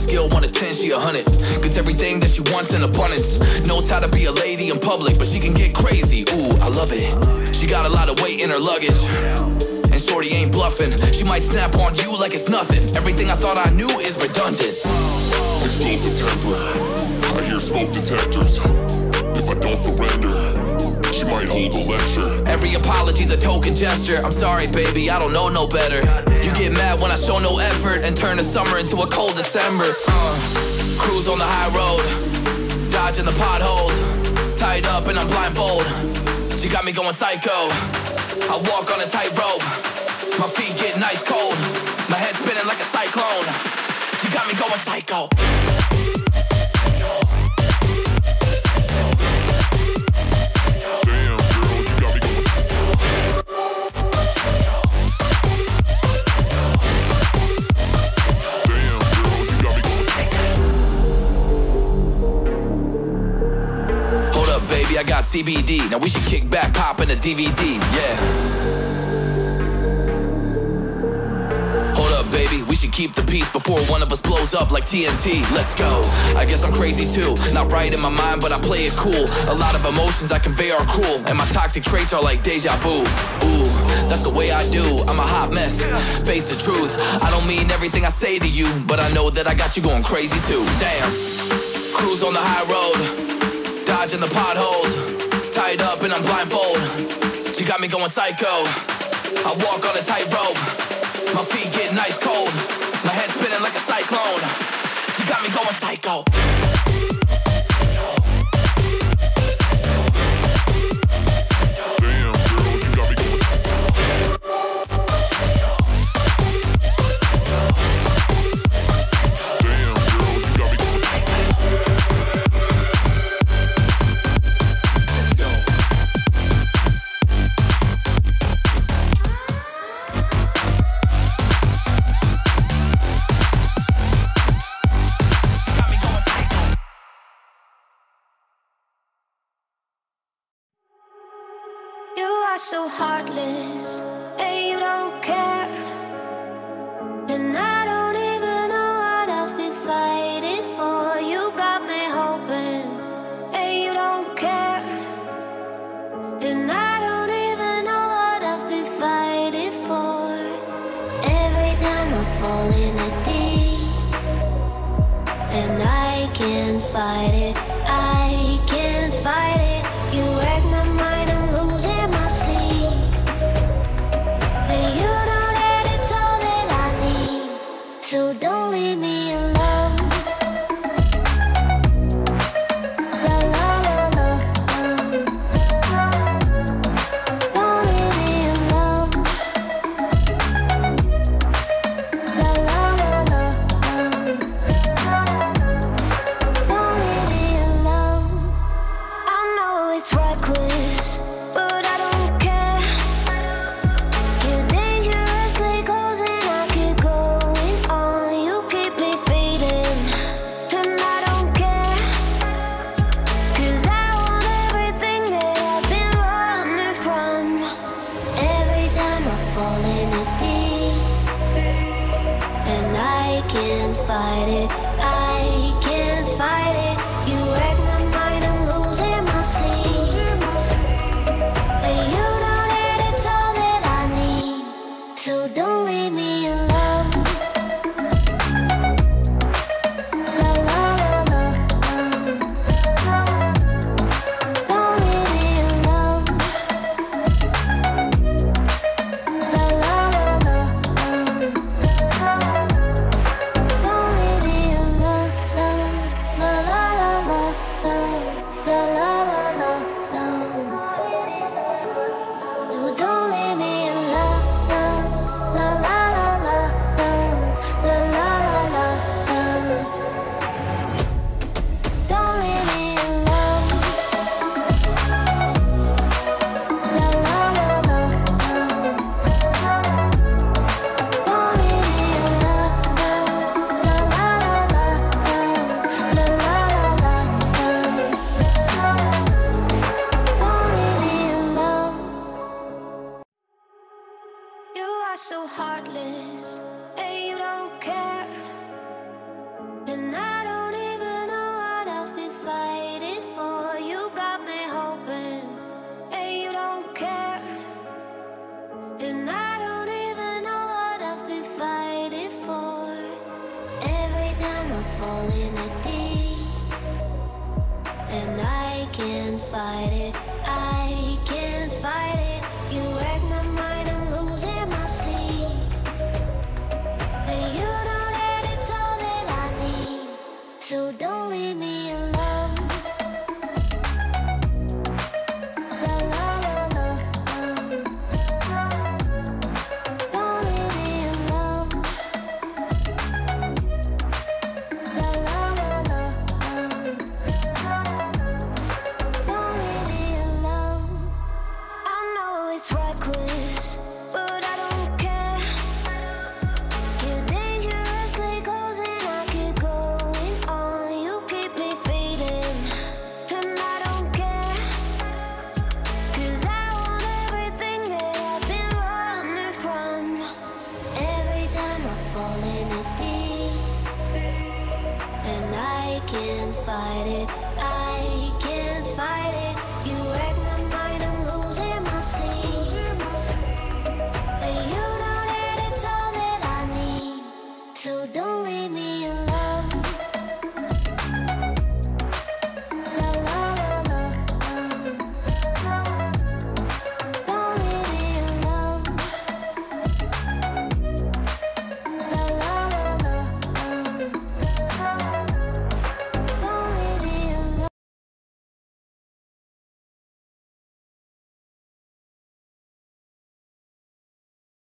skill 1 to 10, she 100. Gets everything that she wants in abundance. Knows how to be a lady in public, but she can get crazy. Ooh, I love it. She got a lot of weight in her luggage, and shorty ain't bluffing. She might snap on you like it's nothing. Everything I thought I knew is redundant. Explosive temper, I hear smoke detectors. If I don't surrender, she might hold a lecture. Every apology's a token gesture. I'm sorry, baby, I don't know no better. You get mad when I show no effort and turn the summer into a cold December. Cruise on the high road, dodging the potholes, tied up and I'm blindfold. She got me going psycho. I walk on a tightrope, my feet getting ice cold, my head spinning like a cyclone. She got me going psycho. Baby, I got CBD. Now we should kick back, pop in a DVD, yeah. Hold up, baby, we should keep the peace before one of us blows up like TNT. Let's go. I guess I'm crazy too. Not right in my mind, but I play it cool. A lot of emotions I convey are cruel, and my toxic traits are like deja vu. Ooh, that's the way I do. I'm a hot mess, face the truth. I don't mean everything I say to you, but I know that I got you going crazy too. Damn. Cruise on the high road, dodging the potholes, tied up and I'm blindfold. She got me going psycho. I walk on a tightrope, my feet getting ice cold, my head spinning like a cyclone. She got me going psycho. So heartless, and you don't care. And I don't even know what I've been fighting for. You got me hoping, and you don't care. And I don't even know what I've been fighting for. Every time I fall in the deep, and I can't fight it, I can't fight it. You wreck my mind, I'm losing my sleep. And you know that it's all that I need, so don't leave me alone. La la la la, don't leave me alone. La la la la, don't leave me alone. I know it's reckless, but I don't care. You're dangerously close and I keep going on. You keep me fading, and I don't care. 'Cause I want everything that I've been running from. Every time I fall in the deep, and I can't fight it, I can't fight it. You wreck my mind, I'm losing my sleep. And you know that it's all that I need, so don't leave me alone. La la la la, don't leave me alone. La la la la, don't leave me alone. La la la la, la la la la, you don't leave me alone. La la la la, la la la la, don't leave me alone. La la la la, don't leave me alone. La la la la, la la la la, don't leave me alone. You are so heartless, and you don't care. And fight it, I can't fight it. You wreck my mind, I'm losing my sleep. And you know that it's all that I need, so don't leave me alone. La la la la, don't leave me alone. La la la la, don't leave me alone. I know it's reckless, but I don't care. You're dangerously close and I keep going on. You keep me fading, and I don't care. 'Cause I want everything that I've been running from. Every time I fall in it deep, and I can't fight it,